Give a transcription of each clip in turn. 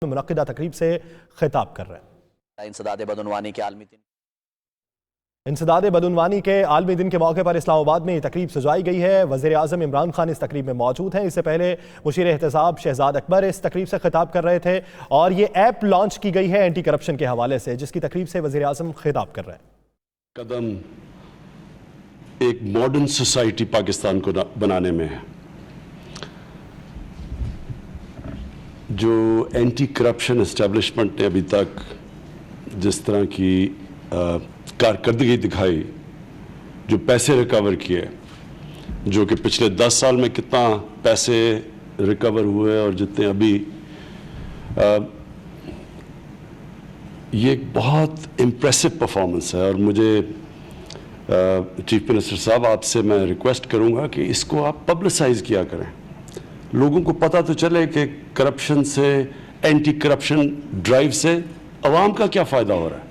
منعقدہ تقریب سے خطاب کر رہے ہیں۔ انسداد بدعنوانی کے عالمی دن کے موقع پر اسلام آباد میں یہ تقریب سجائی گئی ہے۔ وزیر اعظم عمران خان اس تقریب میں موجود ہیں۔ اس سے پہلے مشیر احتساب شہزاد اکبر اس تقریب سے خطاب کر رہے تھے، اور یہ ایپ لانچ کی گئی ہے اینٹی کرپشن کے حوالے سے، جس کی تقریب سے وزیر اعظم خطاب کر رہے ہیں۔ قدم ایک ماڈرن سوسائٹی پاکستان کو بنانے میں ہے، جو اینٹی کرپشن اسٹیبلشمنٹ نے ابھی تک جس طرح کی کارکردگی دکھائی، جو پیسے ریکور کیے، جو کہ پچھلے 10 سال میں کتنا پیسے ریکور ہوئے اور جتنے ابھی، یہ ایک بہت امپریسو پرفارمنس ہے۔ اور مجھے چیف منسٹر صاحب آپ سے میں ریکویسٹ کروں گا کہ اس کو آپ پبلسائز کیا کریں، لوگوں کو پتہ تو چلے کہ کرپشن سے، اینٹی کرپشن ڈرائیو سے عوام کا کیا فائدہ ہو رہا ہے۔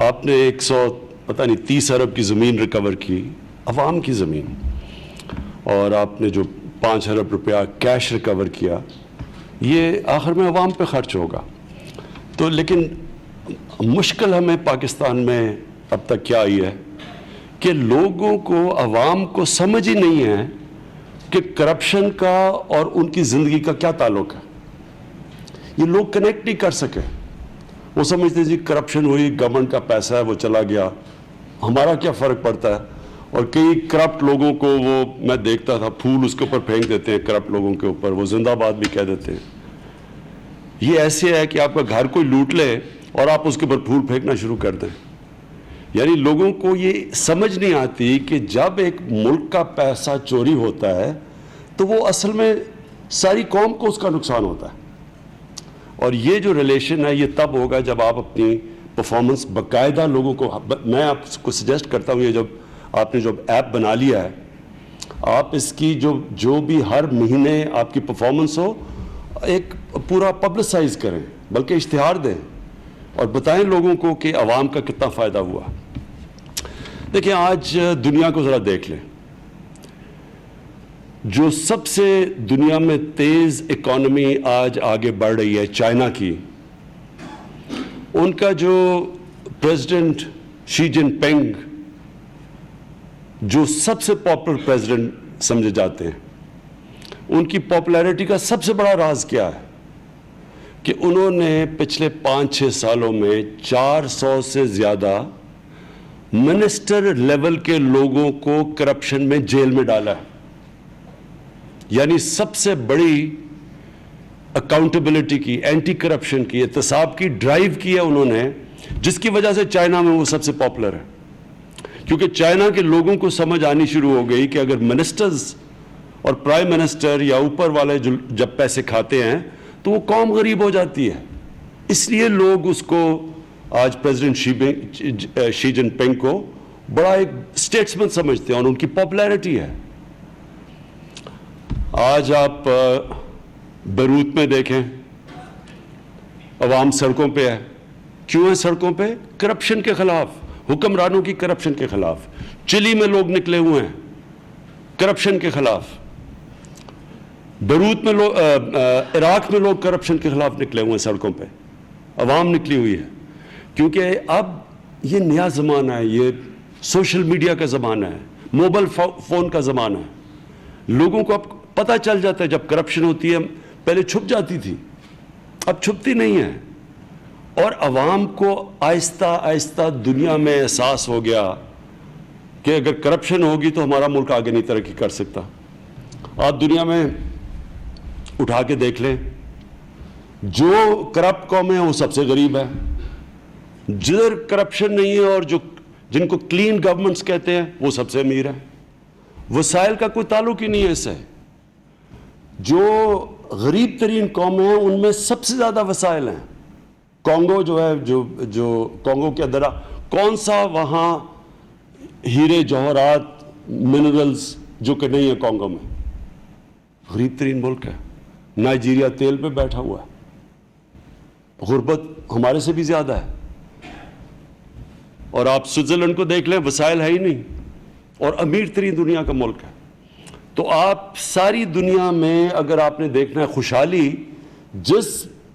آپ نے 130 ارب کی زمین ریکور کی، عوام کی زمین، اور آپ نے جو 5 ارب روپیہ کیش ریکور کیا، یہ آخر میں عوام پہ خرچ ہوگا۔ تو لیکن مشکل ہمیں پاکستان میں اب تک کیا آئی ہے کہ لوگوں کو، عوام کو سمجھ ہی نہیں ہے کہ کرپشن کا اور ان کی زندگی کا کیا تعلق ہے۔ یہ لوگ کنیکٹ نہیں کر سکے۔ وہ سمجھتے ہیں جی کرپشن ہوئی، گورنمنٹ کا پیسہ ہے وہ چلا گیا، ہمارا کیا فرق پڑتا ہے۔ اور کئی کرپٹ لوگوں کو، وہ میں دیکھتا تھا، پھول اس کے اوپر پھینک دیتے ہیں، کرپٹ لوگوں کے اوپر، وہ زندہ باد بھی کہہ دیتے ہیں۔ یہ ایسے ہے کہ آپ کا گھر کوئی لوٹ لے اور آپ اس کے اوپر پھول پھینکنا شروع کر دیں۔ یعنی لوگوں کو یہ سمجھ نہیں آتی کہ جب ایک ملک کا پیسہ چوری ہوتا ہے تو وہ اصل میں ساری قوم کو اس کا نقصان ہوتا ہے۔ اور یہ جو ریلیشن ہے یہ تب ہوگا جب آپ اپنی پرفارمنس باقاعدہ لوگوں کو، میں آپ کو سجیسٹ کرتا ہوں، یہ جب آپ نے جو ایپ بنا لیا ہے، آپ اس کی جو بھی ہر مہینے آپ کی پرفارمنس ہو، ایک پورا پبلسائز کریں، بلکہ اشتہار دیں اور بتائیں لوگوں کو کہ عوام کا کتنا فائدہ ہوا۔ دیکھیں آج دنیا کو ذرا دیکھ لیں، جو سب سے دنیا میں تیز اکانومی آج آگے بڑھ رہی ہے، چائنا کی، ان کا جو پریزیڈنٹ شی جن پنگ، جو سب سے پاپولر پریزیڈنٹ سمجھے جاتے ہیں، ان کی پاپولیرٹی کا سب سے بڑا راز کیا ہے کہ انہوں نے پچھلے 5-6 سالوں میں 400 سے زیادہ منسٹر لیول کے لوگوں کو کرپشن میں جیل میں ڈالا ہے۔ یعنی سب سے بڑی اکاؤنٹیبلٹی کی، اینٹی کرپشن کی، احتساب کی ڈرائیو کی ہے انہوں نے، جس کی وجہ سے چائنا میں وہ سب سے پاپولر ہے۔ کیونکہ چائنا کے لوگوں کو سمجھ آنی شروع ہو گئی کہ اگر منسٹرز اور پرائم منسٹر یا اوپر والے جب پیسے کھاتے ہیں تو وہ قوم غریب ہو جاتی ہے۔ اس لیے لوگ اس کو آج پریزیڈنٹ شی جن پنگ کو بڑا ایک اسٹیٹسمن سمجھتے ہیں، اور ان کی پاپولیرٹی ہے۔ آج آپ بیروت میں دیکھیں، عوام سڑکوں پہ ہے۔ کیوں ہے سڑکوں پہ؟ کرپشن کے خلاف، حکمرانوں کی کرپشن کے خلاف۔ چلی میں لوگ نکلے ہوئے ہیں کرپشن کے خلاف، بیروت میں لوگ، عراق میں لوگ کرپشن کے خلاف نکلے ہوئے ہیں، سڑکوں پہ عوام نکلی ہوئی ہے۔ کیونکہ اب یہ نیا زمانہ ہے، یہ سوشل میڈیا کا زمانہ ہے، موبائل فون کا زمانہ ہے۔ لوگوں کو اب پتہ چل جاتا ہے جب کرپشن ہوتی ہے، پہلے چھپ جاتی تھی، اب چھپتی نہیں ہے۔ اور عوام کو آہستہ آہستہ دنیا میں احساس ہو گیا کہ اگر کرپشن ہوگی تو ہمارا ملک آگے نہیں ترقی کر سکتا۔ آپ دنیا میں اٹھا کے دیکھ لیں، جو کرپٹ قومیں ہیں وہ سب سے غریب ہے، جدھر کرپشن نہیں ہے اور جن کو کلین گورنمنٹس کہتے ہیں وہ سب سے امیر ہے۔ وسائل کا کوئی تعلق ہی نہیں ہے اس سے۔ جو غریب ترین قومیں ہیں ان میں سب سے زیادہ وسائل ہیں۔ کانگو جو ہے، جو کانگو کے اندر کون سا وہاں ہیرے جوہرات منرلز جو کہ نہیں ہے کانگو میں؟ غریب ترین ملک ہے۔ نائجیریا تیل پہ بیٹھا ہوا ہے، غربت ہمارے سے بھی زیادہ ہے۔ اور آپ سوئٹزرلینڈ کو دیکھ لیں، وسائل ہے ہی نہیں، اور امیر ترین دنیا کا ملک ہے۔ تو آپ ساری دنیا میں اگر آپ نے دیکھنا ہے خوشحالی،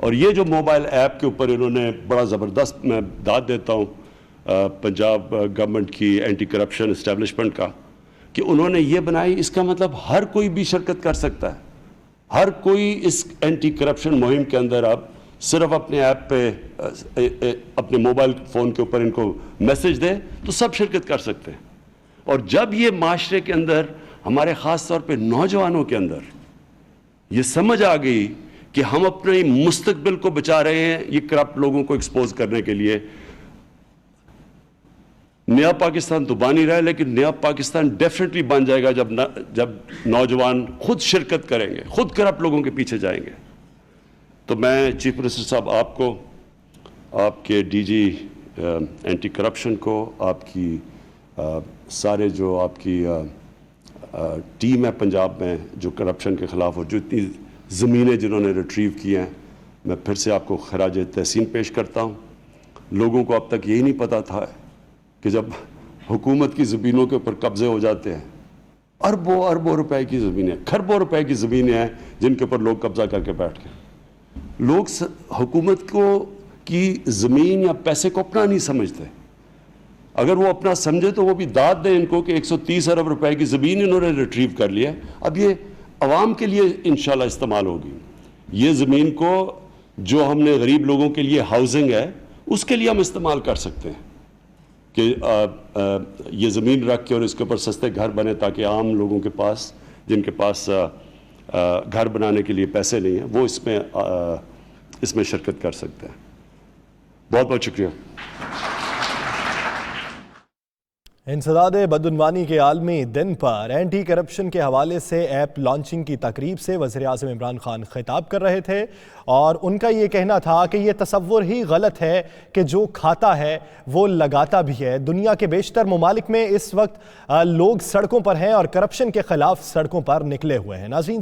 اور یہ جو موبائل ایپ کے اوپر انہوں نے بڑا زبردست، میں داد دیتا ہوں پنجاب گورنمنٹ کی اینٹی کرپشن اسٹیبلشمنٹ کا، کہ انہوں نے یہ بنائی، اس کا مطلب ہر کوئی بھی شرکت کر سکتا ہے. ہر کوئی اس اینٹی کرپشن مہم کے اندر اب صرف اپنے ایپ پہ اپنے موبائل فون کے اوپر ان کو میسج دے تو سب شرکت کر سکتے ہیں. اور جب یہ معاشرے کے اندر، ہمارے خاص طور پہ نوجوانوں کے اندر یہ سمجھ آ گئی کہ ہم اپنے مستقبل کو بچا رہے ہیں یہ کرپٹ لوگوں کو ایکسپوز کرنے کے لیے، نیا پاکستان تو بن ہی رہا ہے، لیکن نیا پاکستان ڈیفینیٹلی بن جائے گا جب نوجوان خود شرکت کریں گے، خود کرپٹ لوگوں کے پیچھے جائیں گے. تو میں چیف منسٹر صاحب آپ کو، آپ کے ڈی جی اینٹی کرپشن کو، آپ کی سارے جو آپ کی ٹیم ہے پنجاب میں جو کرپشن کے خلاف، اور جو اتنی زمینیں جنہوں نے ریٹریو کی ہیں، میں پھر سے آپ کو خراج تحسین پیش کرتا ہوں. لوگوں کو اب تک یہی نہیں پتا تھا کہ جب حکومت کی زمینوں کے اوپر قبضے ہو جاتے ہیں، اربوں روپے کی زمینیں، کھربوں روپے کی زمینیں ہیں جن کے اوپر لوگ قبضہ کر کے بیٹھ گئے. لوگ حکومت کو کی زمین یا پیسے کو اپنا نہیں سمجھتے. اگر وہ اپنا سمجھے تو وہ بھی داد دیں ان کو کہ 130 ارب روپے کی زمین انہوں نے ریٹریو کر لیا ہے، اب یہ عوام کے لیے انشاءاللہ استعمال ہوگی. یہ زمین کو جو ہم نے غریب لوگوں کے لیے ہاؤسنگ ہے اس کے لیے ہم استعمال کر سکتے ہیں کہ یہ زمین رکھ کے اور اس کے اوپر سستے گھر بنے، تاکہ عام لوگوں کے پاس، جن کے پاس گھر بنانے کے لیے پیسے نہیں ہیں، وہ اس میں شرکت کر سکتے ہیں. بہت بہت شکریہ. انسداد بدعنوانی کے عالمی دن پر اینٹی کرپشن کے حوالے سے ایپ لانچنگ کی تقریب سے وزیر اعظم عمران خان خطاب کر رہے تھے، اور ان کا یہ کہنا تھا کہ یہ تصور ہی غلط ہے کہ جو کھاتا ہے وہ لگاتا بھی ہے. دنیا کے بیشتر ممالک میں اس وقت لوگ سڑکوں پر ہیں اور کرپشن کے خلاف سڑکوں پر نکلے ہوئے ہیں. ناظرین